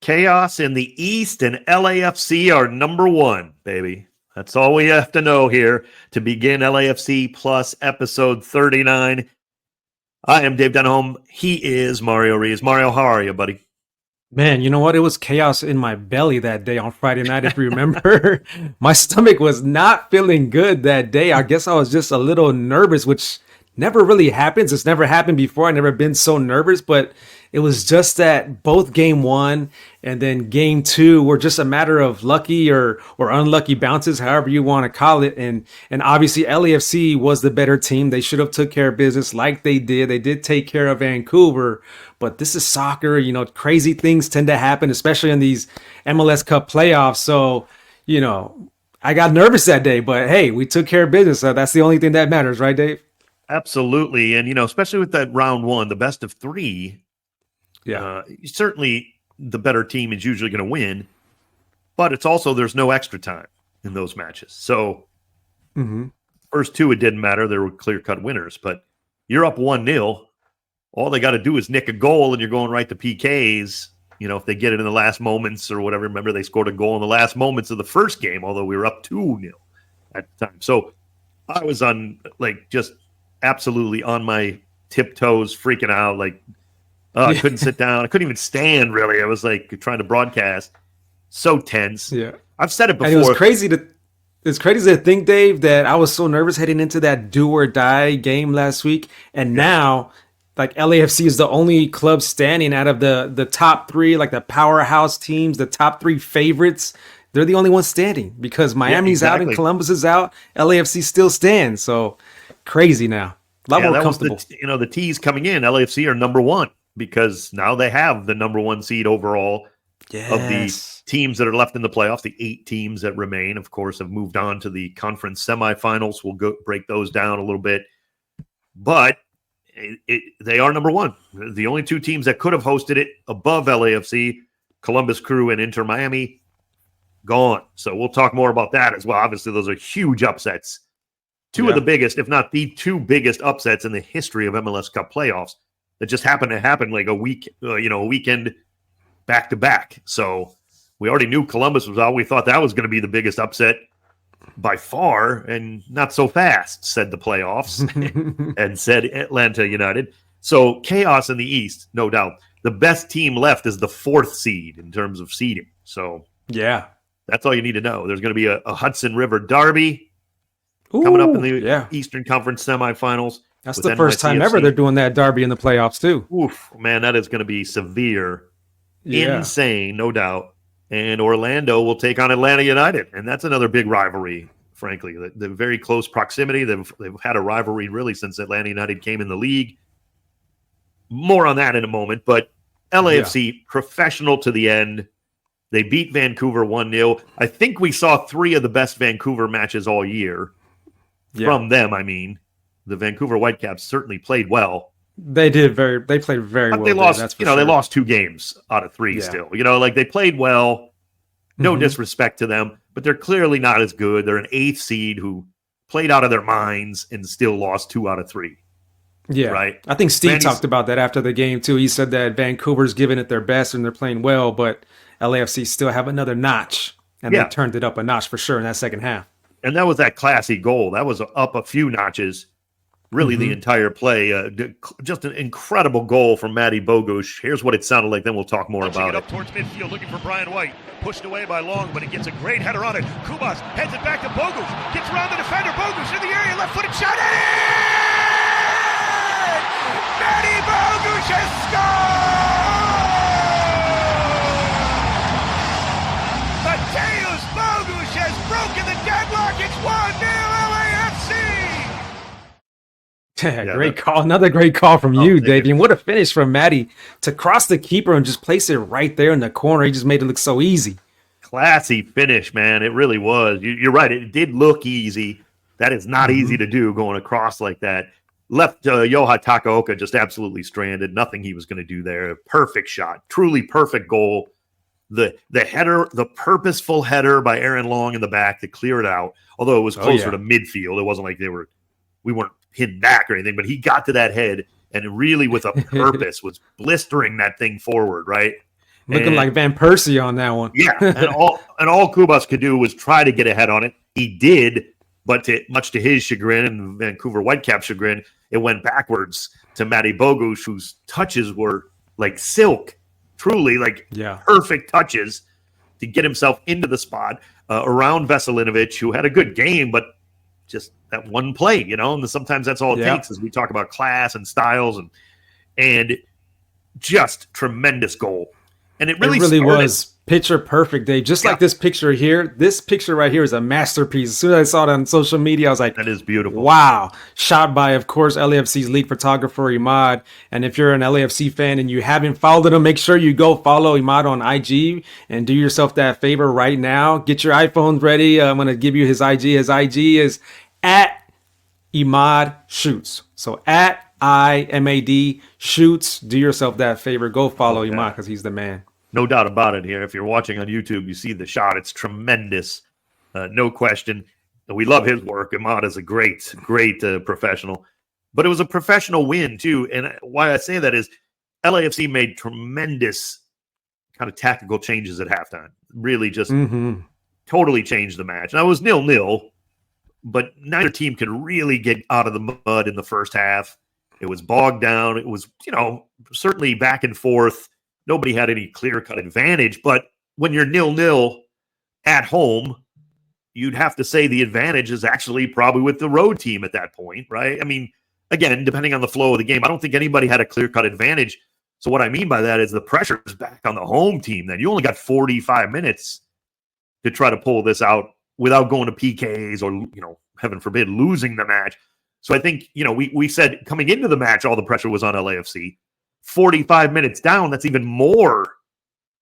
Chaos in the East and LAFC are number one, baby. That's all we have to know here to begin LAFC Plus episode 39. I am Dave Denholm. He is Mario Ruiz. Mario, how are you, buddy? Man, you know what? It was chaos in my belly that day on Friday night, if you remember. My stomach was not feeling good that day. I guess I was just a little nervous, which never really happens. It's never happened before. I've never been so nervous, but it was just that both game one and then game two were just a matter of lucky or unlucky bounces, however you want to call it. And obviously LAFC was the better team. They should have took care of business like they did. They did take care of Vancouver, but this is soccer. You know, crazy things tend to happen, especially in these MLS Cup playoffs. So, you know, I got nervous that day, but hey, we took care of business. So that's the only thing that matters, right, Dave? Absolutely. And, you know, especially with that round one, the best of three, certainly the better team is usually going to win, but it's also there's no extra time in those matches. So first two, it didn't matter. There were clear-cut winners, but you're up 1-0. All they got to do is nick a goal, and you're going right to PKs. You know, if they get it in the last moments or whatever. Remember, they scored a goal in the last moments of the first game, although we were up 2-0 at the time. So I was just absolutely on my tiptoes, freaking out. I couldn't sit down. I couldn't even stand, really. I was trying to broadcast. So tense. Yeah. I've said it before. And it's crazy to think, Dave, that I was so nervous heading into that do or die game last week. And now, LAFC is the only club standing out of the top three, the powerhouse teams, the top three favorites. They're the only ones standing because Miami's out and Columbus is out. LAFC still stands. So crazy now. A lot more comfortable. The T's coming in. LAFC are number one because now they have the number one seed overall of the teams that are left in the playoffs. The 8 teams that remain, of course, have moved on to the conference semifinals. We'll break those down a little bit. But they are number one. The only 2 teams that could have hosted it above LAFC, Columbus Crew and Inter Miami, gone. So we'll talk more about that as well. Obviously, those are huge upsets. 2 of the biggest, if not the 2 biggest upsets in the history of MLS Cup playoffs that just happened to happen a weekend back to back. So we already knew Columbus was out. We thought that was going to be the biggest upset by far, and not so fast, said the playoffs and said Atlanta United. So chaos in the East, no doubt. The best team left is the 4th seed in terms of seeding. So that's all you need to know. There's going to be a Hudson River derby coming up in the Eastern Conference semifinals. That's the first time ever they're doing that derby in the playoffs too. Oof, man, that is going to be severe. Insane, no doubt. And Orlando will take on Atlanta United, and that's another big rivalry, frankly. The very close proximity. They've had a rivalry really since Atlanta United came in the league. More on that in a moment, but LAFC, professional to the end. They beat Vancouver 1-0. I think we saw 3 of the best Vancouver matches all year from them, I mean. The Vancouver Whitecaps certainly played well. They played very well. They lost, they lost 2 games out of 3 still. They played well. No disrespect to them, but they're clearly not as good. They're an 8th seed who played out of their minds and still lost 2 out of 3. Yeah. Right. I think Steve talked about that after the game too. He said that Vancouver's giving it their best and they're playing well, but LAFC still have another notch, and they turned it up a notch for sure in that second half. And that was that classy goal. That was up a few notches. Really, the entire play. Just an incredible goal from Matty Bogusz. Here's what it sounded like, then we'll talk more about it. Up towards midfield, looking for Brian White. Pushed away by Long, but he gets a great header on it. Kubas heads it back to Bogusz. Gets around the defender. Bogusz in the area, left-footed shot. Matty Bogusz has scored! Mateusz Bogusz has broken the deadlock. It's 1-0 LAFC! Great call. Another great call from you, Dave. And what a finish from Matty to cross the keeper and just place it right there in the corner. He just made it look so easy. Classy finish, man. It really was. You're right. It did look easy. That is not easy to do, going across like that. Left Yoha Takaoka just absolutely stranded. Nothing he was going to do there. Perfect shot. Truly perfect goal. The header, the purposeful header by Aaron Long in the back to clear it out. Although it was closer to midfield. It wasn't like we weren't hidden back or anything, but he got to that head and really with a purpose was blistering that thing forward, right? Looking like Van Persie on that one. Yeah, and all Kubas could do was try to get ahead on it. He did, but much to his chagrin and Vancouver Whitecaps chagrin, it went backwards to Matty Bogusz, whose touches were like silk, truly like perfect touches to get himself into the spot around Veselinovic, who had a good game, but just that one play, and sometimes that's all it takes as we talk about class and styles and just tremendous goal. And it really was picture perfect, Dave. Just like this picture here. This picture right here is a masterpiece. As soon as I saw it on social media, I was like, that is beautiful. Wow. Shot by, of course, LAFC's lead photographer, Imad. And if you're an LAFC fan and you haven't followed him, make sure you go follow Imad on IG and do yourself that favor right now. Get your iPhones ready. I'm going to give you his IG. His IG is at Imad Shoots. So at IMAD Shoots. Do yourself that favor. Go follow Imad because he's the man. No doubt about it here. If you're watching on YouTube, you see the shot. It's tremendous. No question. And we love his work. Imad is a great professional. But it was a professional win, too. And why I say that is LAFC made tremendous kind of tactical changes at halftime. Really just totally changed the match. Now, it was 0-0, but neither team could really get out of the mud in the first half. It was bogged down. It was, certainly back and forth. Nobody had any clear-cut advantage, but when you're 0-0 at home, you'd have to say the advantage is actually probably with the road team at that point, right? I mean, again, depending on the flow of the game, I don't think anybody had a clear-cut advantage. So what I mean by that is the pressure is back on the home team. Then you only got 45 minutes to try to pull this out without going to PKs or, heaven forbid, losing the match. So I think, we said coming into the match, all the pressure was on LAFC. 45 minutes down, that's even more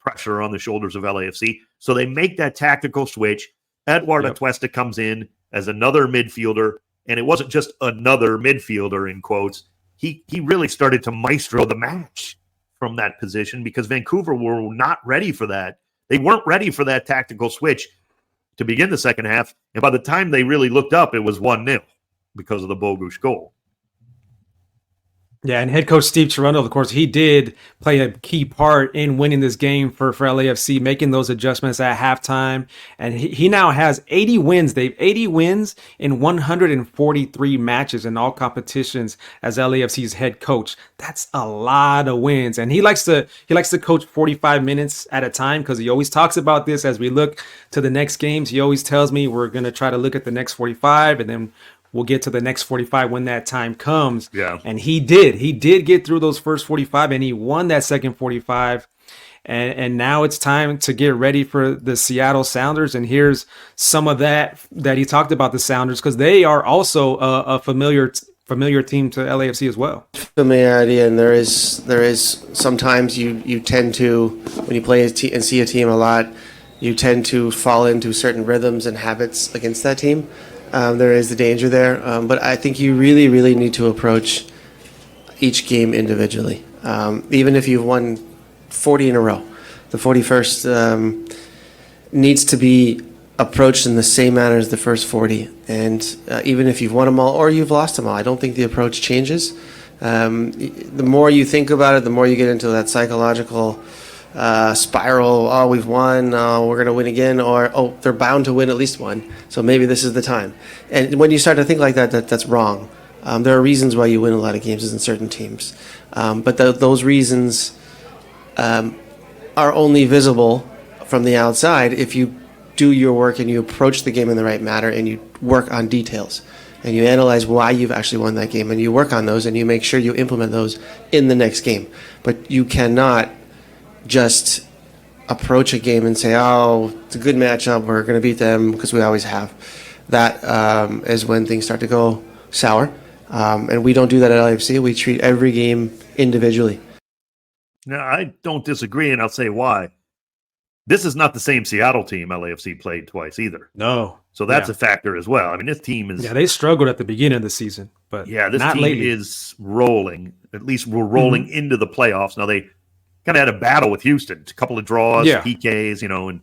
pressure on the shoulders of LAFC. So they make that tactical switch. Eduardo Atuesta comes in as another midfielder, and it wasn't just another midfielder in quotes. He really started to maestro the match from that position because Vancouver were not ready for that. They weren't ready for that tactical switch to begin the second half. And by the time they really looked up, it was 1-0 because of the Bogusz goal. Yeah, and head coach Steve Cherundolo, of course, he did play a key part in winning this game for LAFC, making those adjustments at halftime. And he now has 80 wins. They've 80 wins in 143 matches in all competitions as LAFC's head coach. That's a lot of wins. And he likes to coach 45 minutes at a time because he always talks about this as we look to the next games. He always tells me we're going to try to look at the next 45 and then we'll get to the next 45 when that time comes. Yeah. And he did. He did get through those first 45 and he won that second 45. And now it's time to get ready for the Seattle Sounders. And here's some of that he talked about the Sounders because they are also a familiar team to LAFC as well. Familiarity, and there is sometimes you tend to, when you play and see a team a lot, you tend to fall into certain rhythms and habits against that team. There is the danger there, but I think you really, really need to approach each game individually. Even if you've won 40 in a row, the 41st needs to be approached in the same manner as the first 40. And even if you've won them all or you've lost them all, I don't think the approach changes. The more you think about it, the more you get into that psychological spiral. Oh, we've won. We're going to win again. Or, oh, they're bound to win at least one. So maybe this is the time. And when you start to think like that, that's wrong. There are reasons why you win a lot of games in certain teams. But those reasons are only visible from the outside if you do your work and you approach the game in the right manner and you work on details. And you analyze why you've actually won that game and you work on those and you make sure you implement those in the next game. But you cannot just approach a game and say, oh, it's a good matchup, we're going to beat them because we always have. That is when things start to go sour. And we don't do that at LAFC. We treat every game individually. No, I don't disagree, and I'll say why. This is not the same Seattle team LAFC played twice either. No. So that's a factor as well. I mean, this team is... Yeah, they struggled at the beginning of the season, but this not team lately. is rolling. At least we're rolling into the playoffs. Now, they kind of had a battle with Houston. A couple of draws, PKs,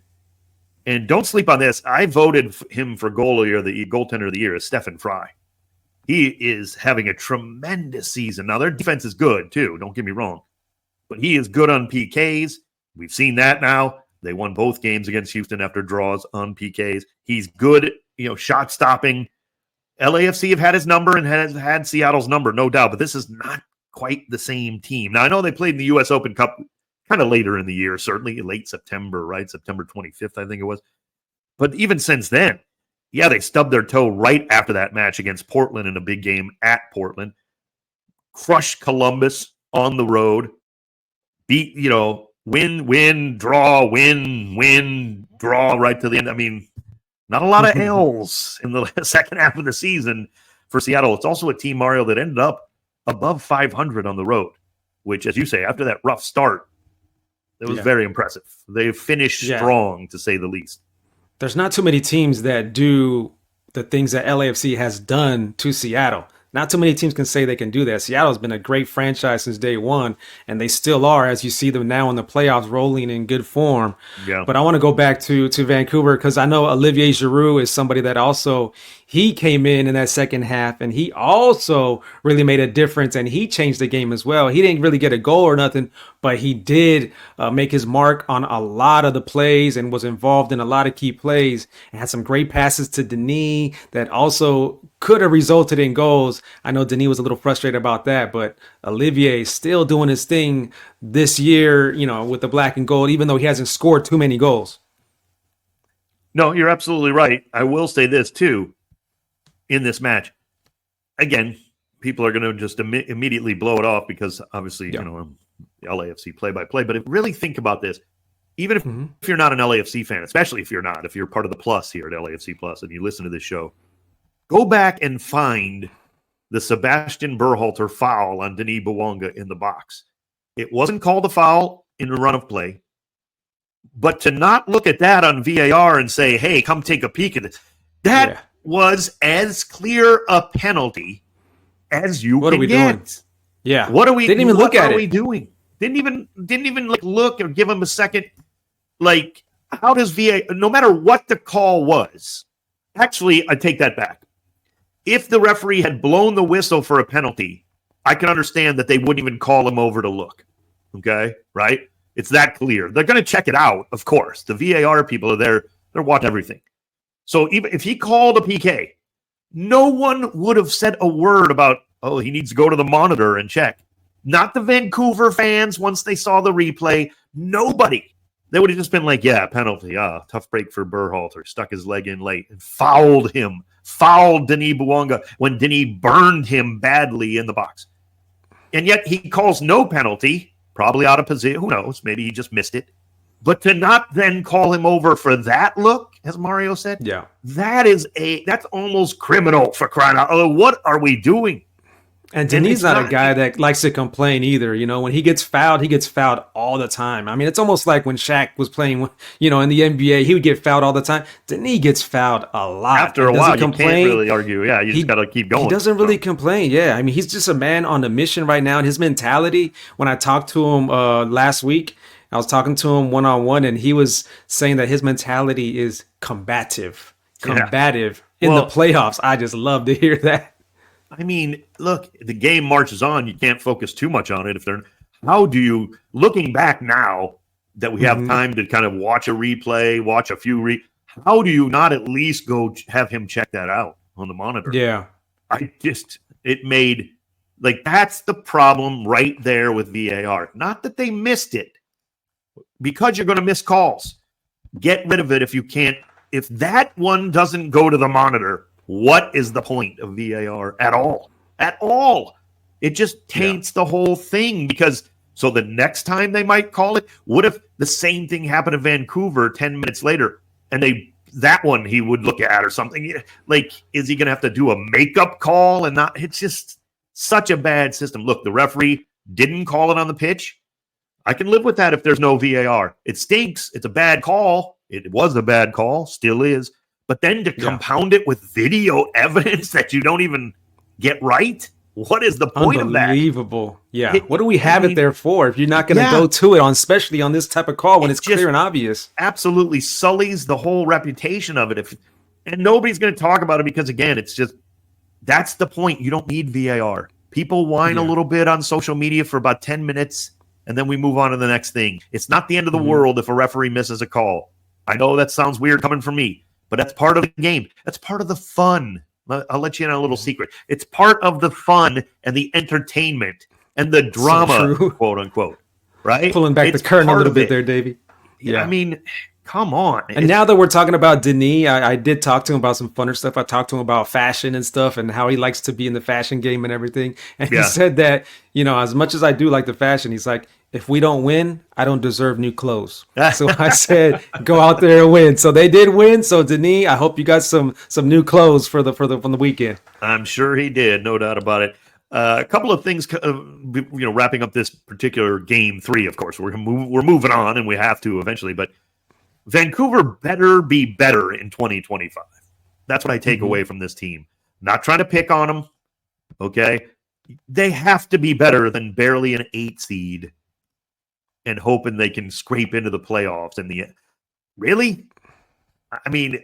and don't sleep on this. I voted him for goaltender of the year is Stephen Fry. He is having a tremendous season. Now, their defense is good, too. Don't get me wrong. But he is good on PKs. We've seen that now. They won both games against Houston after draws on PKs. He's good, shot stopping. LAFC have had his number and has had Seattle's number, no doubt, but this is not quite the same team. Now, I know they played in the U.S. Open Cup kind of later in the year, certainly late September, right? September 25th, I think it was. But even since then, yeah, they stubbed their toe right after that match against Portland in a big game at Portland. Crushed Columbus on the road. Beat, win, draw, win, draw right to the end. I mean, not a lot of L's in the second half of the season for Seattle. It's also a team, Mario, that ended up above 500 on the road, which, as you say, after that rough start, it was very impressive. They finished strong, to say the least. There's not too many teams that do the things that LAFC has done to Seattle. Not too many teams can say they can do that. Seattle's been a great franchise since day one, and they still are, as you see them now in the playoffs, rolling in good form. Yeah. But I want to go back to Vancouver, because I know Olivier Giroud is somebody that also, he came in that second half, and he also really made a difference, and he changed the game as well. He didn't really get a goal or nothing, but he did make his mark on a lot of the plays and was involved in a lot of key plays and had some great passes to Denis that also could have resulted in goals. I know Denis was a little frustrated about that, but Olivier is still doing his thing this year, with the black and gold, even though he hasn't scored too many goals. No, you're absolutely right. I will say this, too, in this match. Again, people are going to just immediately blow it off because, obviously, LAFC play-by-play. But really think about this. Even if you're not an LAFC fan, especially if you're part of the Plus here at LAFC Plus and you listen to this show, go back and find the Sebastian Berhalter foul on Denis Bouanga in the box. It wasn't called a foul in the run of play, but to not look at that on VAR and say, hey, come take a peek at this, that was as clear a penalty as you can get. Doing? Yeah. What are we Didn't even look at it. What are we doing? Didn't even look or give him a second. How does VAR, no matter what the call was, actually, I take that back. If the referee had blown the whistle for a penalty, I can understand that they wouldn't even call him over to look. Okay? Right? It's that clear. They're going to check it out, of course. The VAR people are there. They're watching everything. So even if he called a PK, no one would have said a word about, he needs to go to the monitor and check. Not the Vancouver fans once they saw the replay. Nobody. They would have just been like, penalty. Tough break for Berhalter. Stuck his leg in late and fouled him. Fouled Denis Bouanga when Denis burned him badly in the box. And yet he calls no penalty, probably out of position. Who knows? Maybe he just missed it. But to not then call him over for that look, as Mario said, that's almost criminal, for crying out loud. What are we doing? And Denis not a guy that likes to complain either. When he gets fouled all the time. I mean, it's almost like when Shaq was playing, in the NBA, he would get fouled all the time. Denis gets fouled a lot. After a while, you can't really argue. Yeah, you just got to keep going. He doesn't really complain. Yeah, I mean, he's just a man on a mission right now. And his mentality, when I talked to him last week, I was talking to him one-on-one, and he was saying that his mentality is combative in the playoffs. I just love to hear that. I mean, look, the game marches on. You can't focus too much on it. How do you, looking back now that we have time to kind of watch a replay, watch a few how do you not at least go have him check that out on the monitor? Yeah. That's the problem right there with VAR. Not that they missed it, because you're going to miss calls. Get rid of it if you can't. If that one doesn't go to the monitor, what is the point of VAR at all? At all. It just taints the whole thing, because so the next time they might call it, what if the same thing happened to Vancouver 10 minutes later and that one he would look at or something? Is he going to have to do a makeup call and not? It's just such a bad system. Look, the referee didn't call it on the pitch. I can live with that if there's no VAR. It stinks. It's a bad call. It was a bad call, still is. But then to compound it with video evidence that you don't even get right, what is the point of that? Unbelievable. Yeah. What do we have it there for if you're not going to go to it, especially on this type of call when it's clear and obvious? Absolutely sullies the whole reputation of it. And nobody's going to talk about it because, again, that's the point. You don't need VAR. People whine a little bit on social media for about 10 minutes. and then we move on to the next thing. It's not the end of the world if a referee misses a call. I know that sounds weird coming from me, but that's part of the game. That's part of the fun. I'll let you in on a little secret. It's part of the fun and the entertainment and the drama, So quote unquote, right? Pulling back It's the curtain a part little of bit it. there, Davey. Yeah. I mean, come on. And now that we're talking about Denis, I did talk to him about some funner stuff. I talked to him about fashion and stuff and how he likes to be in the fashion game and everything. And he said that, as much as I do like the fashion, he's like, if we don't win, I don't deserve new clothes. So I said, go out there and win. So they did win. So Denis, I hope you got some new clothes from the weekend. I'm sure he did, no doubt about it. A couple of things, wrapping up this particular game 3. Of course, we're moving on, and we have to eventually. But Vancouver better be better in 2025. That's what I take away from this team. Not trying to pick on them. Okay, they have to be better than barely an 8 seed. And hoping they can scrape into the playoffs in the end. Really? I mean,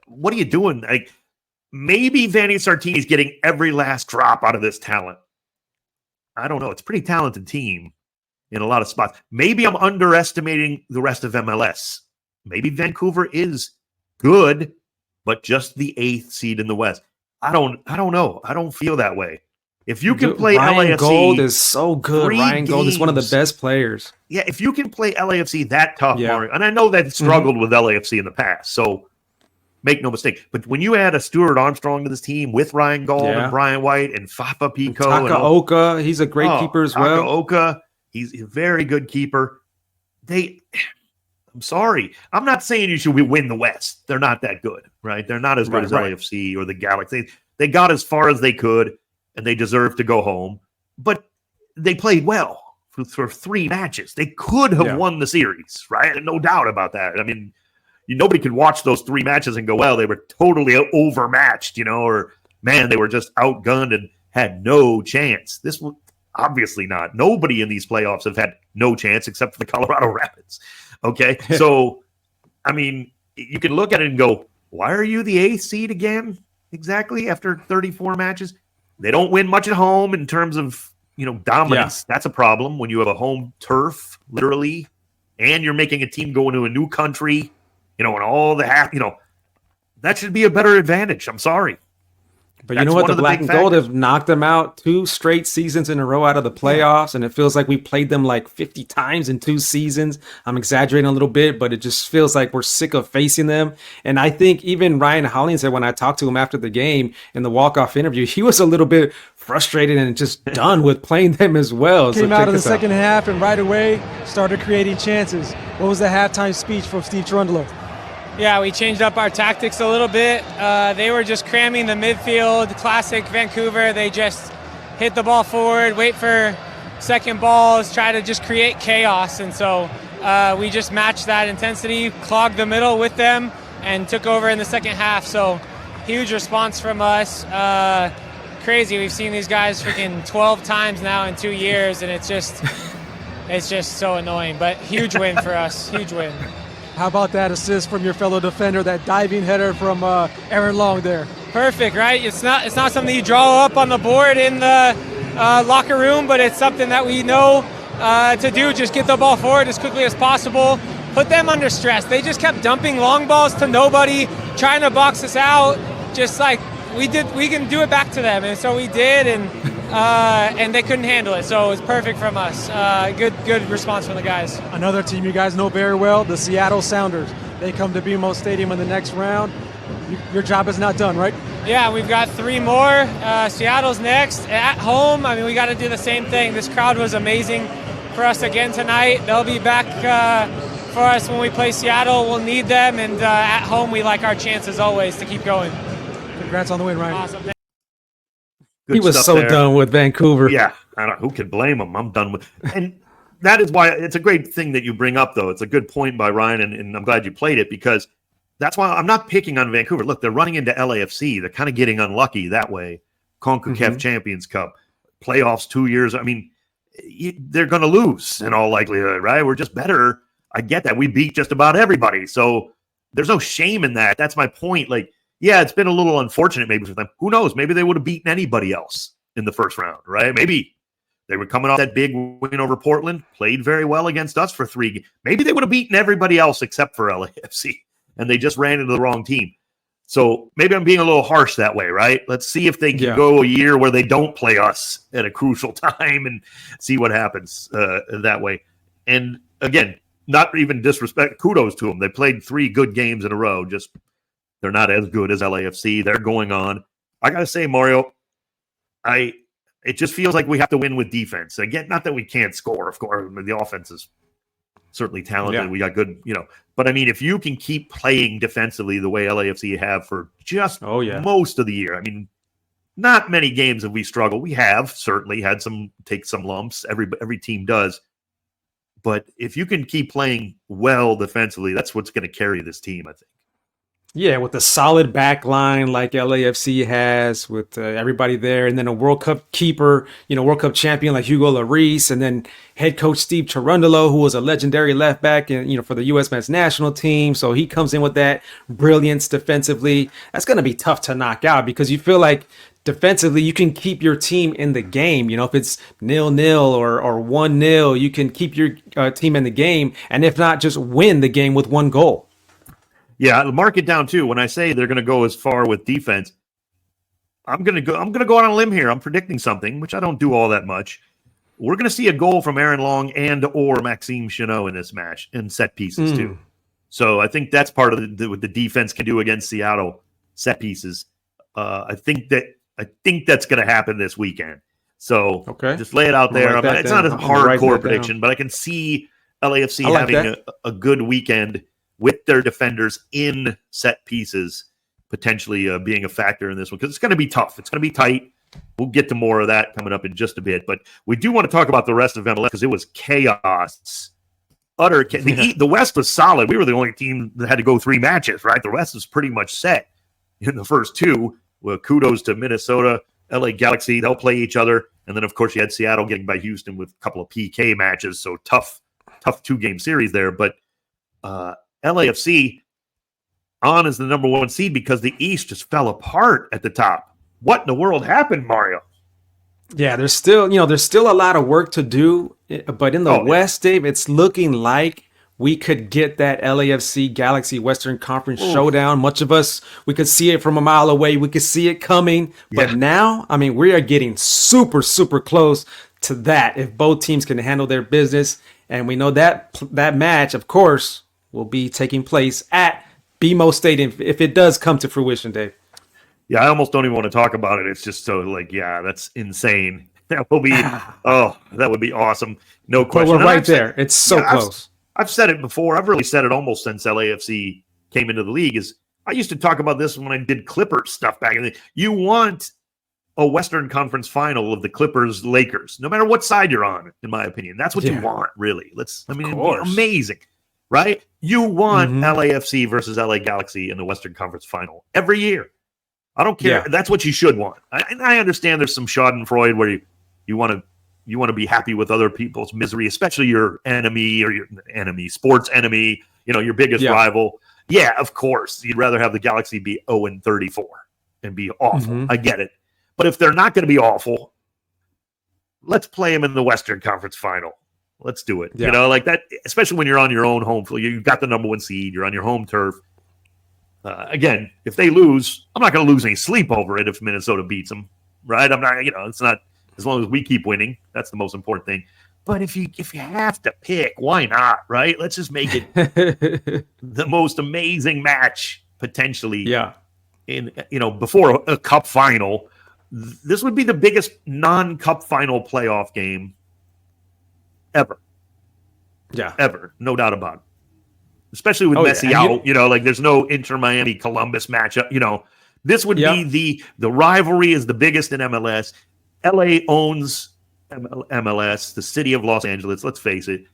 what are you doing? Like, maybe Vanni Sartini's getting every last drop out of this talent. I don't know. It's a pretty talented team in a lot of spots. Maybe I'm underestimating the rest of MLS. Maybe Vancouver is good, but just the 8th seed in the West. I don't know. I don't feel that way. If you can play Ryan LAFC, Gold is so good. Ryan Gold is one of the games. best players. Yeah, if you can play LAFC that tough, Mario, and I know that struggled with LAFC in the past, so make no mistake. But when you add a Stuart Armstrong to this team with Ryan Gold and Brian White and Fafa Pico Takaoka, he's a great keeper as well. Takaoka, he's a very good keeper. I'm sorry. I'm not saying you should win the West. They're not that good, right? They're not as good as LAFC or the Galaxy. They got as far as they could, and they deserve to go home. But they played well for 3 matches. They could have won the series, right? No doubt about that. I mean, nobody could watch those 3 matches and go, well, they were totally overmatched, or, man, they were just outgunned and had no chance. This was obviously not. Nobody in these playoffs have had no chance except for the Colorado Rapids. Okay? So, I mean, you can look at it and go, why are you the 8th seed again? Exactly, after 34 matches? They don't win much at home in terms of, dominance. That's a problem when you have a home turf, literally, and you're making a team go into a new country, and all the that should be a better advantage. I'm sorry. But you know what? The Black and Gold have knocked them out 2 straight seasons in a row out of the playoffs, and it feels like we played them like 50 times in 2 seasons. I'm exaggerating a little bit, but it just feels like we're sick of facing them. And I think even Ryan Hollings said when I talked to him after the game in the walk-off interview, he was a little bit frustrated and just done with playing them as well. Came out in the second half and right away started creating chances. What was the halftime speech from Steve Cherundolo? Yeah, we changed up our tactics a little bit. They were just cramming the midfield, classic Vancouver. They just hit the ball forward, wait for second balls, try to just create chaos. And so we just matched that intensity, clogged the middle with them, and took over in the second half. So huge response from us. Crazy. We've seen these guys freaking 12 times now in 2 years, and it's just so annoying. But huge win for us, huge win. How about that assist from your fellow defender, that diving header from Aaron Long there? Perfect, right? It's not something you draw up on the board in the locker room, but it's something that we know to do. Just get the ball forward as quickly as possible. Put them under stress. They just kept dumping long balls to nobody, trying to box us out. Just like we can do it back to them, and so we did, and they couldn't handle it. So it was perfect from us. Good response from the guys. Another team you guys know very well, the Seattle Sounders. They come to BMO Stadium in the next round. Your job is not done, right? Yeah, we've got 3 more. Seattle's next. At home, I mean, we got to do the same thing. This crowd was amazing for us again tonight. They'll be back for us when we play Seattle. We'll need them, and at home, we like our chances always to keep going. Congrats on the win, Ryan. Awesome. He was so done with Vancouver. Yeah, I don't know. Who can blame him? I'm done with. And that is why it's a great thing that you bring up, though. It's a good point by Ryan, and I'm glad you played it, because that's why I'm not picking on Vancouver. Look, they're running into LAFC. They're kind of getting unlucky that way. CONCACAF Champions Cup, playoffs 2 years. I mean, they're going to lose in all likelihood, right? We're just better. I get that. We beat just about everybody. So there's no shame in that. That's my point. Like, yeah, it's been a little unfortunate maybe for them. Who knows? Maybe they would have beaten anybody else in the first round, right? Maybe They were coming off that big win over Portland, played very well against us for 3. Maybe they would have beaten everybody else except for LAFC, and they just ran into the wrong team. So maybe I'm being a little harsh that way, right? Let's see if they can go a year where they don't play us at a crucial time and see what happens that way. And again, not even disrespect, kudos to them. They played 3 good games in a row. Just they're not as good as LAFC. They're going on. I got to say, Mario, it just feels like we have to win with defense. Again, not that we can't score, of course. I mean, the offense is certainly talented. We got good, But, I mean, if you can keep playing defensively the way LAFC have for just most of the year, I mean, not many games have we struggled. We have certainly had take some lumps. Every team does. But if you can keep playing well defensively, that's what's going to carry this team, I think. Yeah, with a solid back line like LAFC has, with everybody there, and then a World Cup keeper, World Cup champion like Hugo Lloris, and then head coach Steve Cherundolo, who was a legendary left back and for the U.S. men's national team. So he comes in with that brilliance defensively. That's going to be tough to knock out because you feel like defensively you can keep your team in the game. If it's 0-0 or 1-0, you can keep your team in the game, and if not, just win the game with 1 goal. Yeah, mark it down too. When I say they're going to go as far with defense, I'm going to go out on a limb here. I'm predicting something, which I don't do all that much. We're going to see a goal from Aaron Long or Maxime Chanot in this match, and set pieces too. So I think that's part of what the defense can do against Seattle, set pieces. I think that's going to happen this weekend. So just lay it out there. It's not a hardcore prediction, but I can see LAFC having a good weekend with their defenders in set pieces, potentially being a factor in this one, because it's going to be tough. It's going to be tight. We'll get to more of that coming up in just a bit. But we do want to talk about the rest of MLS because it was chaos. The West was solid. We were the only team that had to go 3 matches, right? The West was pretty much set in the first 2. Well, kudos to Minnesota, LA Galaxy. They'll play each other. And then, of course, you had Seattle getting by Houston with a couple of PK matches. So tough 2-game series there. But LAFC on as the number 1 seed because the East just fell apart at the top. What in the world happened, Mario? Yeah, there's still a lot of work to do, but in the West, Dave, it's looking like we could get that LAFC Galaxy Western Conference showdown. Much of us, we could see it from a mile away. We could see it coming, but now, I mean, we are getting super, super close to that if both teams can handle their business. And we know that match, of course, will be taking place at BMO Stadium if it does come to fruition, Dave. Yeah, I almost don't even want to talk about it. It's just so that's insane. That will be, that would be awesome. No question. Well, we're right there. It's so close. I've said it before. I've really said it almost since LAFC came into the league. I used to talk about this when I did Clippers stuff back in the day. You want a Western Conference final of the Clippers-Lakers, no matter what side you're on, in my opinion. That's what you want, really. It'd be amazing. Right? You want LAFC versus LA Galaxy in the Western Conference final every year. I don't care. Yeah. That's what you should want. I understand there's some schadenfreude where you want to be happy with other people's misery, especially your enemy or your enemy, sports enemy, your biggest rival. Yeah, of course. You'd rather have the Galaxy be 0-34 and be awful. I get it. But if they're not going to be awful, let's play them in the Western Conference final. Let's do it. Yeah. Like that, especially when you're on your own home field. You've got the number 1 seed. You're on your home turf. Again, if they lose, I'm not going to lose any sleep over it if Minnesota beats them, right? I'm not, it's not, as long as we keep winning, that's the most important thing. But if you have to pick, why not, right? Let's just make it the most amazing match potentially. Yeah. Before a cup final. This would be the biggest non-cup final playoff game ever. Yeah. Ever. No doubt about it. Especially with Messi out, there's no Inter Miami Columbus matchup. This would be the rivalry is the biggest in MLS. LA owns MLS, the city of Los Angeles, let's face it.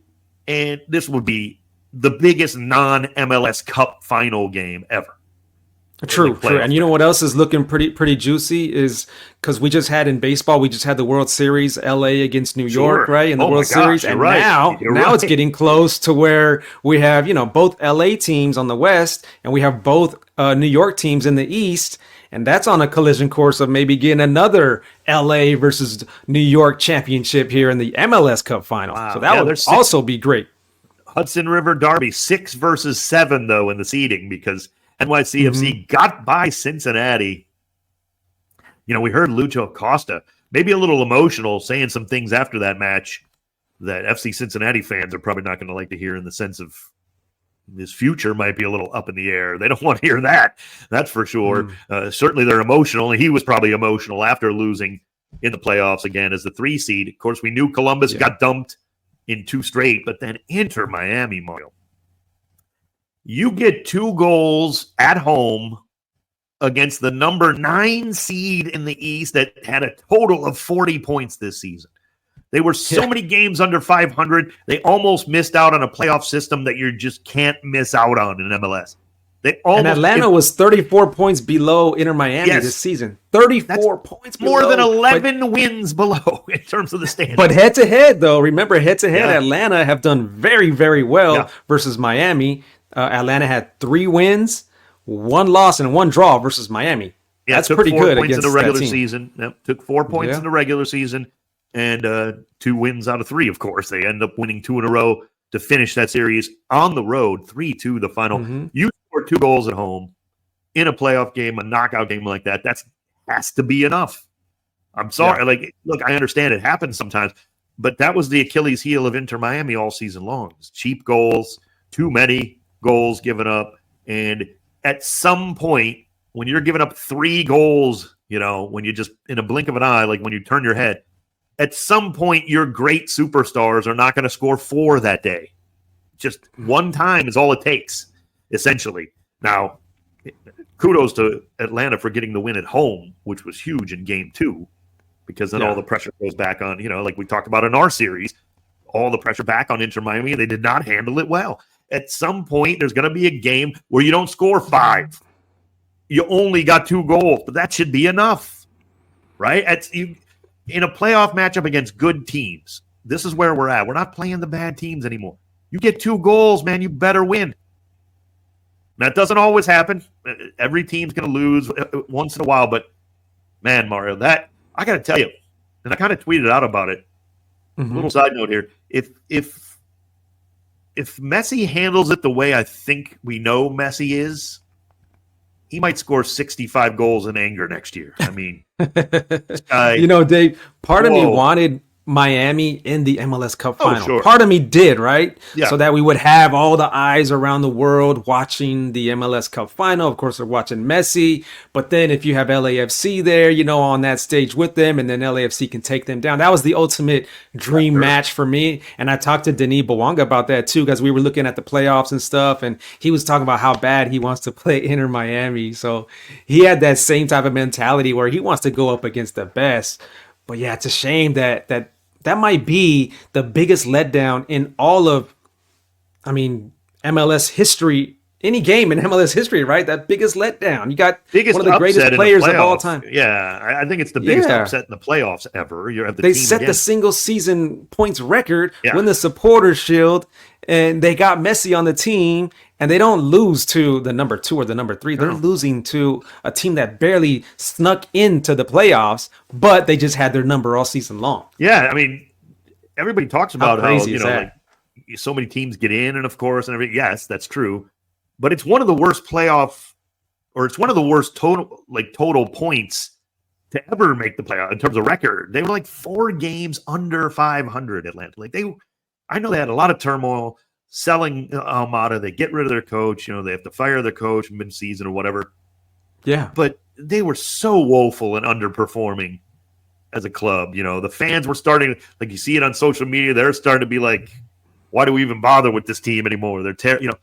And this would be the biggest non-MLS Cup final game ever. True. And you know what else is looking pretty juicy is because we just had in baseball, we just had the World Series, LA against New York, right? In the World Series. And now it's getting close to where we have, both LA teams on the West and we have both New York teams in the East. and that's on a collision course of maybe getting another LA versus New York championship here in the MLS Cup final. Wow. So that would also be great. Hudson River Derby, 6 versus 7 though in the seeding, because NYCFC got by Cincinnati. You know, we heard Lucho Acosta, maybe a little emotional, saying some things after that match that FC Cincinnati fans are probably not going to like to hear, in the sense of his future might be a little up in the air. They don't want to hear that. That's for sure. Certainly they're emotional. He was probably emotional after losing in the playoffs again as the 3 seed. Of course, we knew Columbus got dumped in 2 straight, but then Inter Miami, Mario. You get 2 goals at home against the number 9 seed in the East that had a total of 40 points this season. They were so many games under 500. They almost missed out on a playoff system that you just can't miss out on in MLS. And Atlanta was 34 points below Inter Miami this season. 34 points below. More than 11 wins below in terms of the standings. But head-to-head, though, remember, head-to-head, Atlanta have done very, very well versus Miami. Atlanta had 3 wins, 1 loss, and 1 draw versus Miami. Yeah, that's pretty good against in the regular that team. season. Yep, took 4 points in the regular season, and 2 wins out of 3, of course. They end up winning 2 in a row to finish that series on the road, 3-2 the final. You score 2 goals at home in a playoff game, a knockout game like that. That has to be enough. I'm sorry. Look, I understand it happens sometimes, but that was the Achilles heel of Inter Miami all season long. Cheap goals, too many goals given up. And at some point, when you're giving up 3 goals, you know, when you just, in a blink of an eye, like when you turn your head, at some point, your great superstars are not going to score 4 that day. Just one time is all it takes, essentially. Now, kudos to Atlanta for getting the win at home, which was huge in game 2, because then all the pressure goes back on, you know, like we talked about in our series, all the pressure back on Inter Miami, and they did not handle it well. At some point, there's going to be a game where you don't score 5. You only got 2 goals, but that should be enough, right? In a playoff matchup against good teams, this is where we're at. We're not playing the bad teams anymore. You get 2 goals, man, you better win. That doesn't always happen. Every team's going to lose once in a while, but man, Mario, that I got to tell you, and I kind of tweeted out about it. Little side note here: if Messi handles it the way I think we know Messi is, he might score 65 goals in anger next year. I mean, this guy, you know, Dave, part of me wanted Miami in the MLS Cup final. Sure. Part of me did, right? Yeah. So that we would have all the eyes around the world watching the MLS Cup final. Of course, they're watching Messi. But then if you have LAFC there, you know, on that stage with them, and then LAFC can take them down. That was the ultimate dream match for me. And I talked to Denis Bouanga about that too, because we were looking at the playoffs and stuff. And he was talking about how bad he wants to play Inter Miami. So he had that same type of mentality where he wants to go up against the best. But yeah, it's a shame that might be the biggest letdown in all of, I mean, MLS history, any game in MLS history, right? That biggest letdown. You got one of the greatest players of all time. Yeah, I think it's the biggest upset in the playoffs ever. They set the single season points record, win the Supporters Shield, and they got Messi on the team, and they don't lose to the number 2 or the number 3. They're losing to a team that barely snuck into the playoffs, but they just had their number all season long. Yeah, I mean, everybody talks about how you know, like, so many teams get in, and of course, and everything. Yes, that's true, but it's one of the worst playoff, or it's one of the worst total points to ever make the playoff in terms of record. They were like 4 games under 500. Atlanta, I know they had a lot of turmoil selling Almada. They get rid of their coach. You know, they have to fire their coach mid-season or whatever. Yeah, but they were so woeful and underperforming as a club. You know, the fans were starting, like you see it on social media, they're starting to be like, why do we even bother with this team anymore? They're you know,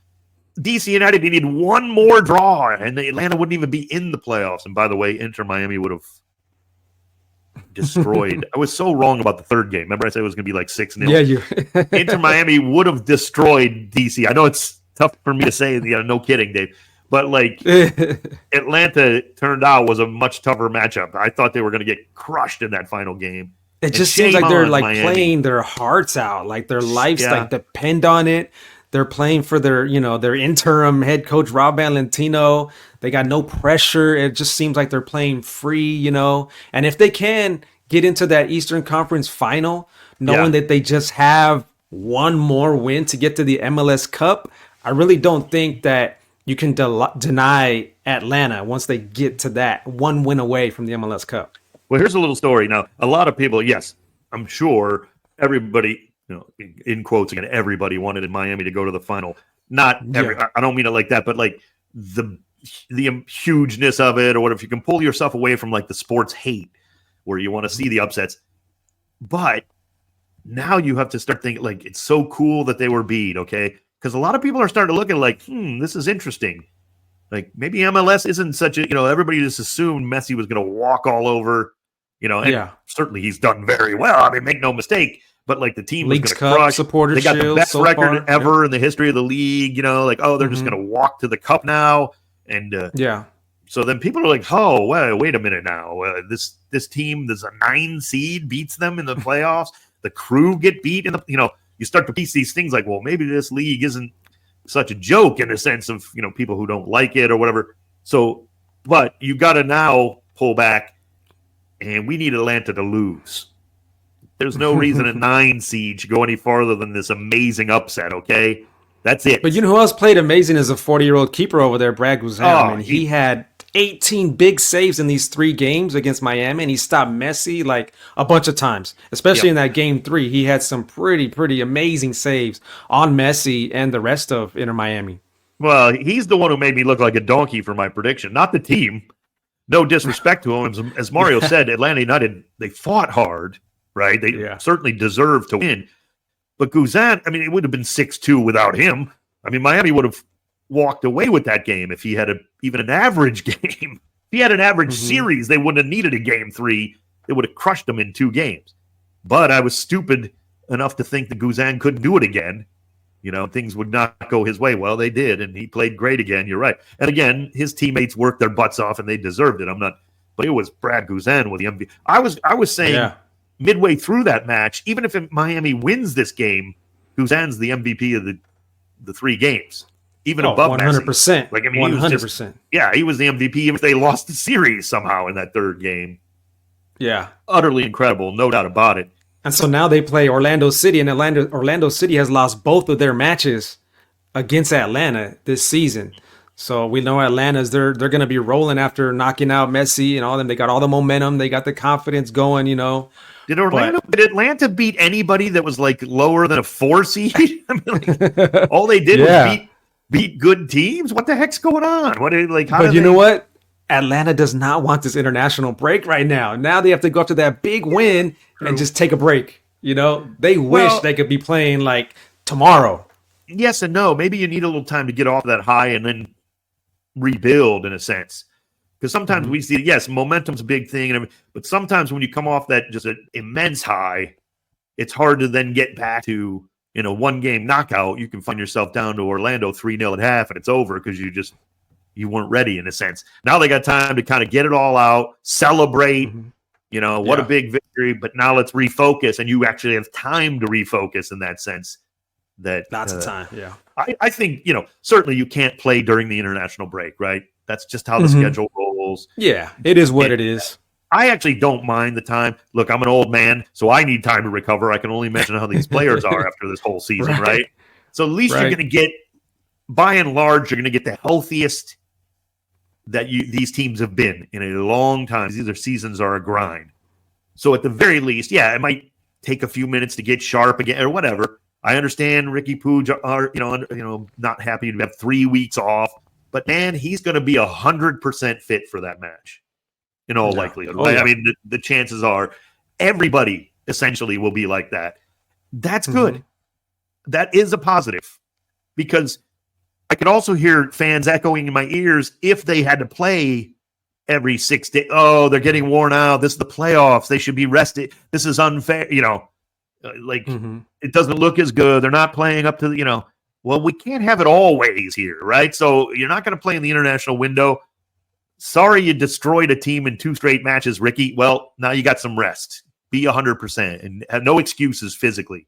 DC United, they need 1 more draw, and Atlanta wouldn't even be in the playoffs. And by the way, Inter Miami would have destroyed. I was so wrong about the 3rd game. Remember I said it was going to be like 6-0? Yeah, Inter Miami would have destroyed DC. I know it's tough for me to say, you know, no kidding, Dave. But, like, Atlanta turned out was a much tougher matchup. I thought they were going to get crushed in that final game. It just seems like they're, like, playing their hearts out. Like, their lives, like, depend on it. They're playing for their interim head coach, Rob Valentino. They got no pressure. It just seems like they're playing free, And if they can get into that Eastern Conference final, knowing that they just have one more win to get to the MLS Cup, I really don't think that you can deny Atlanta once they get to that one win away from the MLS Cup. Well, here's a little story. Now, a lot of people, yes, I'm sure everybody, in quotes again, everybody wanted Miami to go to the final. Not every, I don't mean it like that, but like the hugeness of it, or what if you can pull yourself away from like the sports hate where you want to see the upsets. But now you have to start thinking like it's so cool that they were beat, okay? Because a lot of people are starting to look at like, this is interesting. Like maybe MLS isn't such a, everybody just assumed Messi was going to walk all over, and certainly he's done very well. I mean, make no mistake. But like the team was going to crush. Supporters they got the best so record far. ever in the history of the league. They're just going to walk to the cup now. And so then people are like, oh, well, wait a minute now. This team, there's a 9 seed, beats them in the playoffs. The Crew get beat in the, you start to piece these things like, well, maybe this league isn't such a joke in the sense of, people who don't like it or whatever. So, but you got to now pull back, and we need Atlanta to lose. There's no reason a 9 seed should go any farther than this amazing upset, okay? That's it. But you know who else played amazing as a 40-year-old keeper over there, Brad Guzan. He had 18 big saves in these 3 games against Miami, and he stopped Messi like a bunch of times, especially in that game 3. He had some pretty amazing saves on Messi and the rest of Inter Miami. Well, he's the one who made me look like a donkey for my prediction, not the team. No disrespect to him. As Mario said, Atlanta United, they fought hard, right? They certainly deserved to win. But Guzan, I mean, it would have been 6-2 without him. I mean, Miami would have walked away with that game if he had even an average game. If he had an average series, they wouldn't have needed a game 3. They would have crushed them in 2 games. But I was stupid enough to think that Guzan couldn't do it again. Things would not go his way. Well, they did, and he played great again. You're right. And again, his teammates worked their butts off, and they deserved it. But it was Brad Guzan with the MVP. I was saying midway through that match, even if Miami wins this game, Guzan's the MVP of the 3 games. Even above 100%. Messi. Like, I mean, 100%. He was the MVP even if they lost the series somehow in that 3rd game. Yeah. Utterly incredible, no doubt about it. And so now they play Orlando City, and Orlando City has lost both of their matches against Atlanta this season. So we know Atlanta's they're going to be rolling after knocking out Messi and all them. They got all the momentum, they got the confidence going, Did Atlanta beat anybody that was like lower than a 4 seed? I mean, all they did was beat good teams. What the heck's going on? But you know what? Atlanta does not want this international break right now. Now they have to go up to that big win and just take a break. They wish they could be playing like tomorrow. Yes and no. Maybe you need a little time to get off that high and then rebuild in a sense. Because sometimes we see, yes, momentum's a big thing, but sometimes when you come off that just an immense high, it's hard to then get back to, 1-game knockout. You can find yourself down to Orlando 3-0 at half, and it's over because you weren't ready in a sense. Now they got time to kind of get it all out, celebrate, what a big victory, but now let's refocus, and you actually have time to refocus in that sense. That lots of time, yeah. I think, certainly you can't play during the international break, right? That's just how the schedule rolls. Yeah, it is what it is. I actually don't mind the time. Look, I'm an old man, so I need time to recover. I can only imagine how these players are after this whole season, right? So at least you're going to get, by and large, you're going to get the healthiest that these teams have been in a long time. These seasons are a grind. So at the very least, it might take a few minutes to get sharp again or whatever. I understand Ricky Puig are, not happy to have 3 weeks off, but man, he's going to be 100% fit for that match in all likelihood. Right? I mean, the chances are everybody essentially will be like that. That's good. That is a positive because I could also hear fans echoing in my ears if they had to play every 6 days. Oh, they're getting worn out. This is the playoffs. They should be rested. This is unfair. It doesn't look as good. They're not playing up to well, we can't have it always here, right? So you're not going to play in the international window. Sorry you destroyed a team in 2 straight matches, Ricky. Well, now you got some rest. Be 100% and have no excuses physically.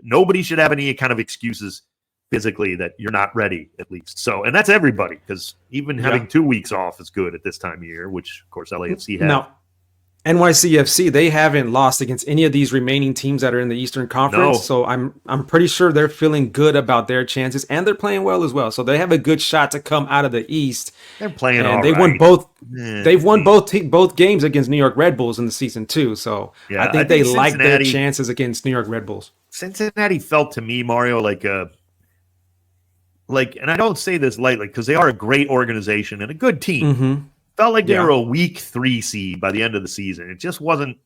Nobody should have any kind of excuses physically that you're not ready, at least. So, and that's everybody, because even having 2 weeks off is good at this time of year, which of course LAFC had. Now, NYCFC, they haven't lost against any of these remaining teams that are in the Eastern Conference. No. So I'm pretty sure they're feeling good about their chances, and they're playing well as well. So they have a good shot to come out of the East. They're playing and all they right. won both. They've won both games against New York Red Bulls in the season too. So Yeah, I think they like their chances against New York Red Bulls. Cincinnati felt to me, Mario, and I don't say this lightly because they are a great organization and a good team. Mm-hmm. Felt like they were a week 3 seed by the end of the season. It just wasn't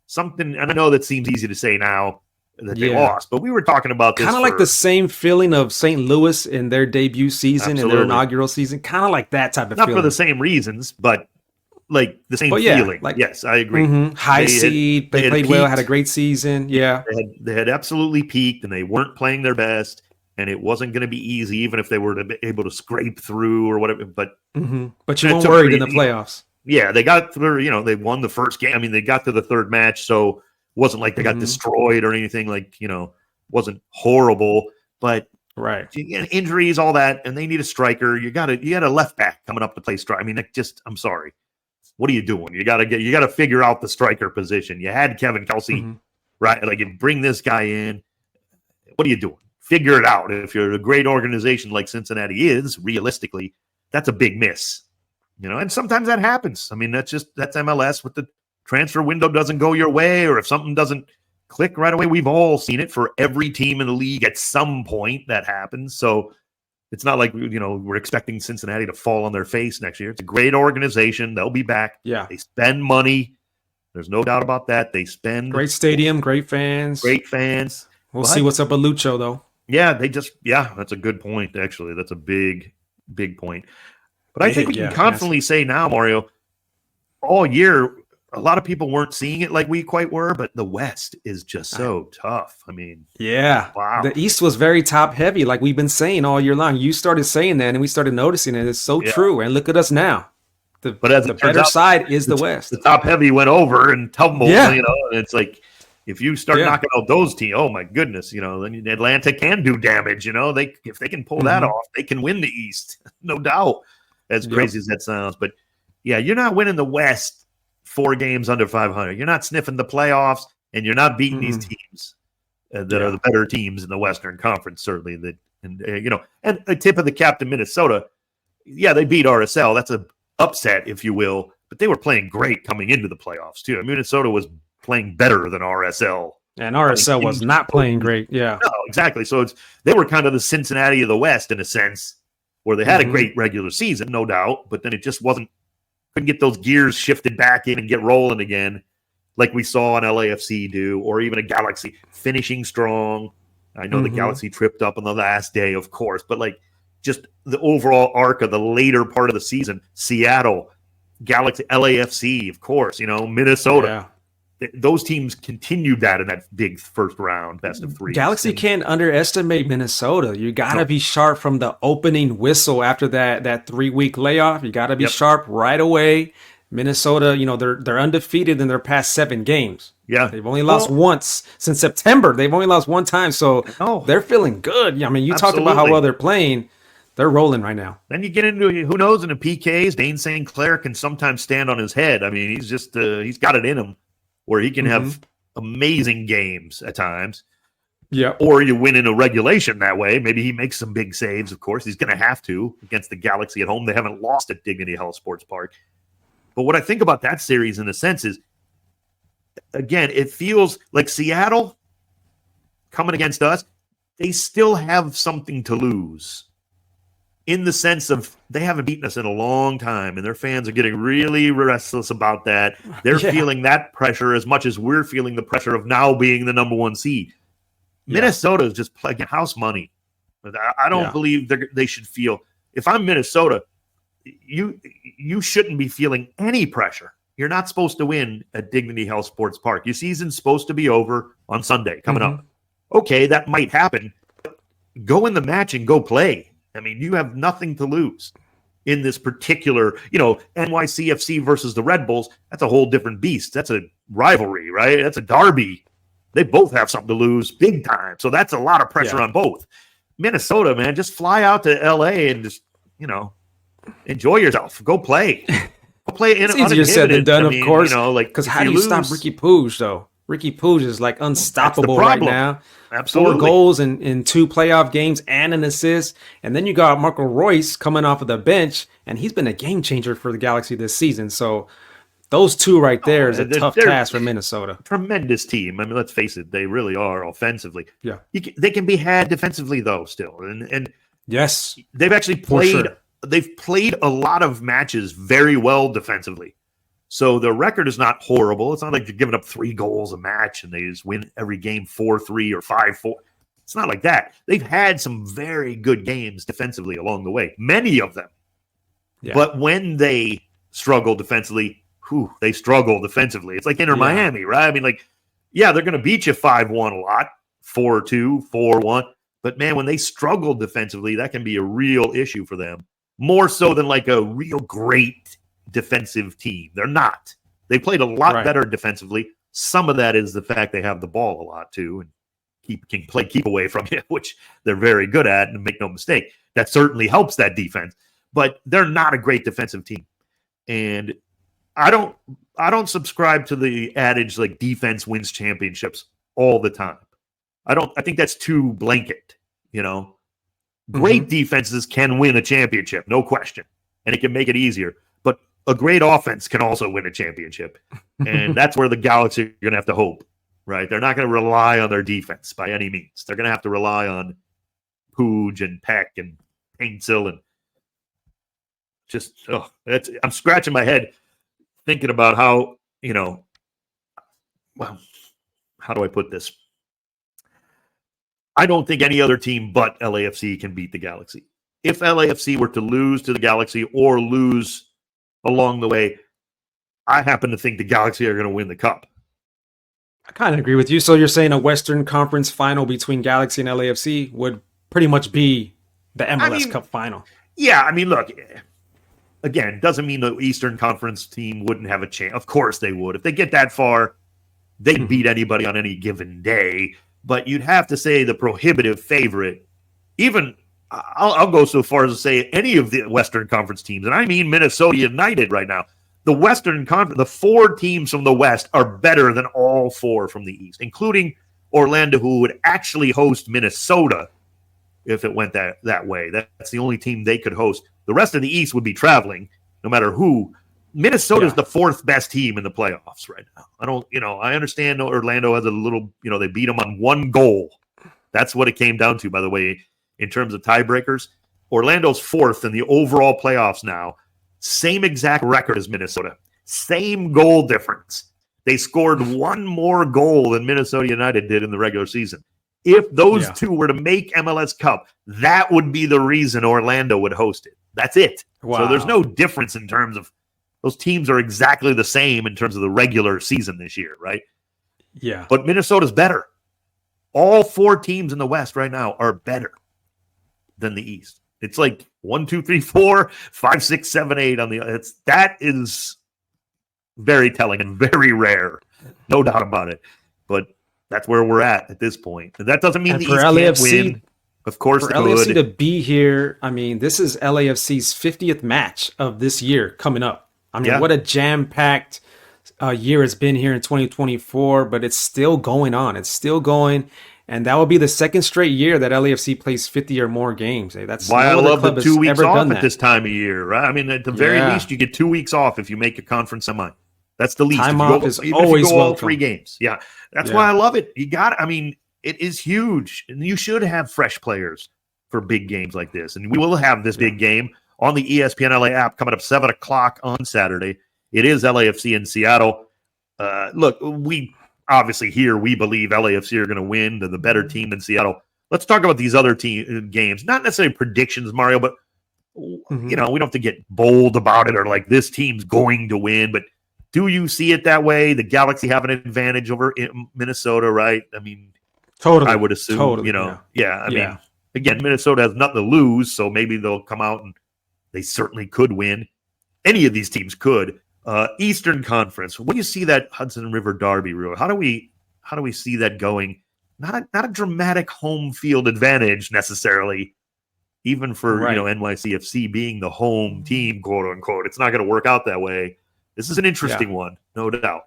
something, and I know that seems easy to say now that they lost, but we were talking about this kind of like the same feeling of St. Louis in their debut season and their inaugural season. Kind of like that type of Not feeling. for the same reasons, but like the same feeling. Yes, I agree. High seed, they played well, had a great season. Yeah. They had absolutely peaked, and they weren't playing their best. And it wasn't going to be easy, even if they were able to scrape through or whatever. But you weren't worried in the playoffs. Yeah, they got through. They won the first game. I mean, they got to the third match, so it wasn't like they got destroyed or anything. Wasn't horrible. But injuries, all that, and they need a striker. You got a left back coming up to play striker. I mean, I'm sorry. What are you doing? You got to figure out the striker position. You had Kevin Kelsey, right? Like, you bring this guy in. What are you doing? Figure it out. If you're a great organization like Cincinnati is, realistically, that's a big miss. And sometimes that happens. I mean, that's MLS. With the transfer window doesn't go your way, or if something doesn't click right away, we've all seen it for every team in the league at some point that happens. So it's not like, we're expecting Cincinnati to fall on their face next year. It's a great organization. They'll be back. Yeah. They spend money. There's no doubt about that. They spend great stadium, great fans. We'll see what's up with Lucho, though. Yeah, that's a good point, actually. That's a big, big point. But I think we can confidently say now, Mario, all year, a lot of people weren't seeing it like we quite were, but the West is just so tough. I mean, wow. The East was very top heavy, like we've been saying all year long. You started saying that, and we started noticing it. It's so true. And look at us now. But as the better side is the West. The top heavy went over and tumbled, and it's like, if you start knocking out those teams, oh my goodness, then Atlanta can do damage. If they can pull that off, they can win the East, no doubt. As crazy as that sounds, but you're not winning the West 4 games under 500. You're not sniffing the playoffs, and you're not beating these teams that are the better teams in the Western Conference. Certainly, and a tip of the cap to Minnesota. Yeah, they beat RSL. That's a upset, if you will, but they were playing great coming into the playoffs too. Minnesota was playing better than RSL. And RSL was not playing great. Yeah. No, exactly. So they were kind of the Cincinnati of the West in a sense, where they had a great regular season, no doubt, but then it just couldn't get those gears shifted back in and get rolling again like we saw an LAFC do, or even a Galaxy finishing strong. I know the Galaxy tripped up on the last day, of course, but just the overall arc of the later part of the season, Seattle, Galaxy, LAFC, of course, Minnesota. Yeah. Those teams continued that in that big first round, best of 3. Galaxy can't underestimate Minnesota. You got to be sharp from the opening whistle after that 3-week layoff. You got to be sharp right away. Minnesota, they're undefeated in their past 7 games. Yeah. They've only lost once since September. They've only lost one time, so they're feeling good. I mean, you talked about how well they're playing. They're rolling right now. Then you get into, who knows, in the PKs, Dane St. Clair can sometimes stand on his head. I mean, he's just, he's got it in him, where he can have amazing games at times. Yeah. Or you win in a regulation that way. Maybe he makes some big saves, of course. He's going to have to against the Galaxy at home. They haven't lost at Dignity Health Sports Park. But what I think about that series in a sense is, again, it feels like Seattle coming against us, they still have something to lose. In the sense of they haven't beaten us in a long time, and their fans are getting really restless about that. They're feeling that pressure as much as we're feeling the pressure of now being the number 1 seed. Minnesota is just playing house money. I don't believe they should feel. If I'm Minnesota, you shouldn't be feeling any pressure. You're not supposed to win at Dignity Health Sports Park. Your season's supposed to be over on Sunday coming up. Okay, that might happen. Go in the match and go play. I mean, you have nothing to lose in this particular, NYCFC versus the Red Bulls. That's a whole different beast. That's a rivalry, right? That's a derby. They both have something to lose big time. So that's a lot of pressure on both. Minnesota, man, just fly out to LA and just, enjoy yourself. Go play. Go play in It's easier said than done, of course. Because how do you stop Ricky Puig, though? Ricky Puig is like unstoppable right now. Absolutely. 4 goals in 2 playoff games and an assist. And then you got Marco Royce coming off of the bench, and he's been a game changer for the Galaxy this season. So those 2 right there is a tough task for Minnesota. Tremendous team. I mean, let's face it, they really are offensively. Yeah. They can be had defensively, though, still. And yes, they've actually played they've played a lot of matches very well defensively. So the record is not horrible. It's not like you're giving up 3 goals a match and they just win every game 4-3 or 5-4. It's not like that. They've had some very good games defensively along the way, many of them. Yeah. But when they struggle defensively, they struggle defensively. It's like Inter Miami, right? I mean, they're going to beat you 5-1 a lot, 4-2, 4-1. But, man, when they struggle defensively, that can be a real issue for them. More so than like a real great defensive team. They're not. They played a lot better defensively. Some of that is the fact they have the ball a lot too and can play keep away from you, which they're very good at, and make no mistake. That certainly helps that defense. But they're not a great defensive team. And I don't subscribe to the adage like defense wins championships all the time. I think that's too blanket, Great defenses can win a championship, no question, and it can make it easier. But a great offense can also win a championship, and that's where the Galaxy are going to have to hope, right? They're not going to rely on their defense by any means. They're going to have to rely on Puig and Peck and Paintsill and just I'm scratching my head thinking about how, how do I put this? I don't think any other team but LAFC can beat the Galaxy. If LAFC were to lose to the Galaxy or lose along the way, I happen to think the Galaxy are going to win the Cup. I kind of agree with you. So you're saying a Western Conference final between Galaxy and LAFC would pretty much be the MLS Cup final. Yeah, I mean, look, again, doesn't mean the Eastern Conference team wouldn't have a chance. Of course they would. If they get that far, they'd beat anybody on any given day. But you'd have to say the prohibitive favorite, even I'll go so far as to say any of the Western Conference teams, and I mean Minnesota United right now. The Western Conference, the 4 teams from the West are better than all 4 from the East, including Orlando, who would actually host Minnesota if it went that way. That's the only team they could host. The rest of the East would be traveling, no matter who. Minnesota's the 4th best team in the playoffs right now. I understand Orlando has a little, they beat them on 1 goal. That's what it came down to, by the way, in terms of tiebreakers. Orlando's 4th in the overall playoffs now. Same exact record as Minnesota. Same goal difference. They scored 1 more goal than Minnesota United did in the regular season. If those 2 were to make MLS Cup, that would be the reason Orlando would host it. That's it. Wow. So there's no difference in terms of those teams are exactly the same in terms of the regular season this year, right? Yeah. But Minnesota's better. All 4 teams in the West right now are better than the East. It's like 1, 2, 3, 4, 5, 6, 7, 8 on the. That is very telling and very rare, no doubt about it. But that's where we're at this point. And that doesn't mean the East can't win. Of course, for LAFC to be here, I mean, this is LAFC's 50th match of this year coming up. I mean, what a jam-packed year it's been here in 2024, but it's still going on. It's still going, and that will be the 2nd straight year that LAFC plays 50 or more games. That's why I love the 2 weeks off at this time of year, right? I mean, at the very least, you get 2 weeks off if you make a conference semi. That's the least. Time off is always welcome. All 3 games. Yeah, that's why I love it. It is huge, and you should have fresh players for big games like this, and we will have this big game on the ESPN LA app coming up 7 o'clock on Saturday. It is LAFC in Seattle. Look, we obviously we believe LAFC are going to win. They're the better team than Seattle. Let's talk about these other games. Not necessarily predictions, Mario, but we don't have to get bold about it or like this team's going to win. But do you see it that way? The Galaxy have an advantage over Minnesota, right? I mean, totally. I would assume, I mean, again, Minnesota has nothing to lose, so maybe they'll come out and they certainly could win. Any of these teams could. Eastern Conference. What do you see that Hudson River Derby, Real? How do we see that going? not a dramatic home field advantage necessarily, even for NYCFC being the home team, quote unquote. It's not going to work out that way. This is an interesting one, no doubt.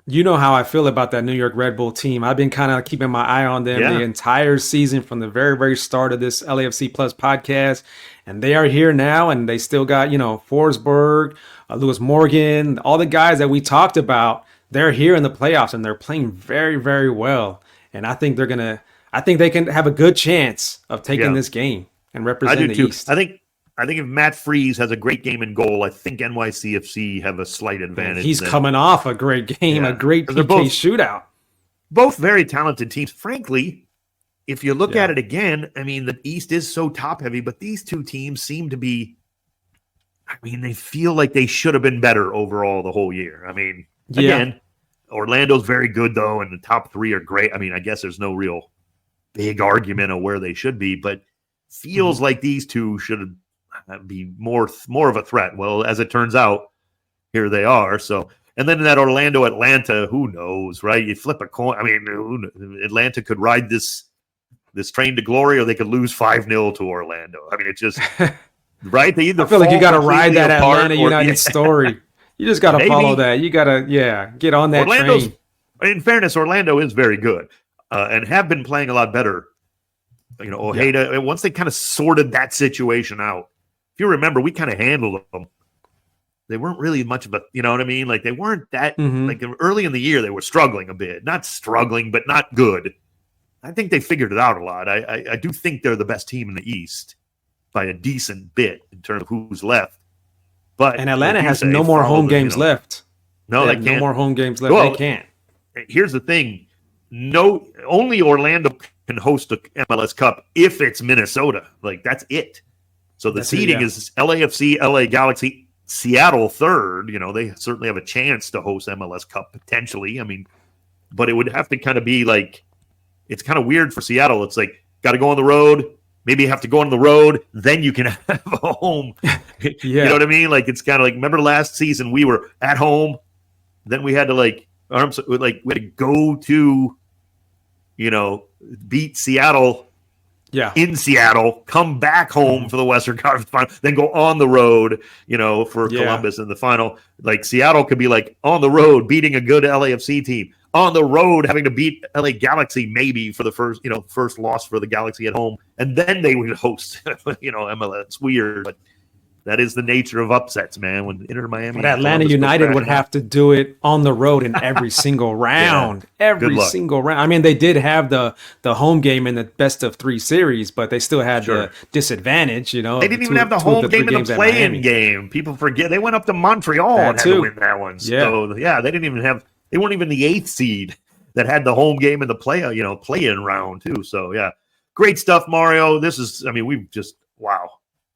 You know how I feel about that New York Red Bull team. I've been kind of keeping my eye on them the entire season from the very, very start of this LAFC Plus podcast. And they are here now, and they still got, Forsberg, Lewis Morgan, all the guys that we talked about. They're here in the playoffs, and they're playing very, very well. And I think they can have a good chance of taking this game and represent the East. I think if Matt Freese has a great game in goal, I think NYCFC have a slight advantage. He's coming off a great game, a great PK shootout. Both very talented teams. Frankly, if you look at it again, I mean, the East is so top-heavy, but these two teams seem to be, they feel like they should have been better overall the whole year. Again, Orlando's very good, though, and the top three are great. I guess there's no real big argument of where they should be, but feels like these two should be more of a threat. Well, as it turns out, here they are. So, and then in that Orlando-Atlanta, who knows, right? You flip a coin. Atlanta could ride this train to glory, or they could lose 5-0 to Orlando. It's just right. They either I feel like you got to ride that Atlanta United story. You just got to follow that. You got to, get on that train. In fairness, Orlando is very good and have been playing a lot better. Ojeda, once they kind of sorted that situation out, if you remember, we kind of handled them. They weren't really much of a, Like, they weren't that, like, early in the year, they were struggling a bit. Not struggling, but not good. I think they figured it out a lot. I do think they're the best team in the East by a decent bit in terms of who's left. And Atlanta has no more home games left. No, they can't. No more home games left. They can't. Here's the thing. Only Orlando can host a MLS Cup if it's Minnesota. Like, that's it. So the seeding is LAFC, LA Galaxy, Seattle third. They certainly have a chance to host MLS Cup potentially. But it would have to kind of be like, it's kind of weird for Seattle. It's like, got to go on the road. Maybe you have to go on the road, then you can have a home. You know what I mean? Like, it's kind of like, remember last season we were at home, then we had to we had to go to, beat Seattle in Seattle, come back home for the Western Conference Final, then go on the road, for Columbus in the final. Like, Seattle could be like on the road beating a good LAFC team, on the road having to beat LA Galaxy maybe for the first loss for the Galaxy at home, and then they would host MLS. It's weird, but that is the nature of upsets, man. When Inter Miami, but Atlanta United would have to do it on the road in every single round. Every single round. They did have the home game in the best of 3 series, but they still had the disadvantage. They didn't even have the home game in the play-in game. People forget they went up to Montreal and had to win that one. So they didn't even have. They weren't even the 8th seed that had the home game in the play-in round too. So great stuff, Mario. This is, wow,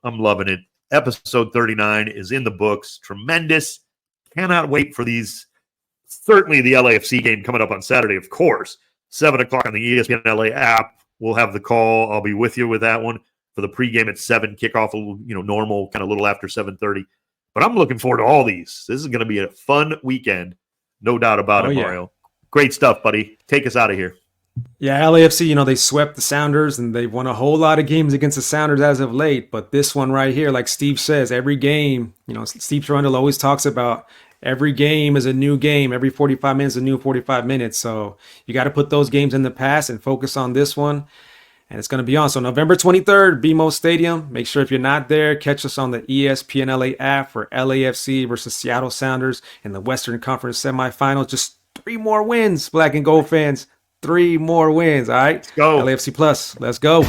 I'm loving it. Episode 39 is in the books. Tremendous. Cannot wait for these. Certainly the LAFC game coming up on Saturday, of course. 7:00 on the ESPN LA app. We'll have the call. I'll be with you with that one for the pregame at 7, kickoff, normal, kind of a little after 7:30. But I'm looking forward to all these. This is going to be a fun weekend. No doubt about it, Mario. Great stuff, buddy. Take us out of here. Yeah, LAFC, they swept the Sounders, and they've won a whole lot of games against the Sounders as of late. But this one right here, like Steve says, every game, Steve Cherundolo always talks about every game is a new game. Every 45 minutes is a new 45 minutes. So you got to put those games in the past and focus on this one. And it's going to be on. So November 23rd, BMO Stadium. Make sure if you're not there, catch us on the ESPN LA app for LAFC versus Seattle Sounders in the Western Conference semifinals. Just 3 more wins, Black and Gold fans. 3 more wins, all right? Let's go. LAFC Plus, let's go.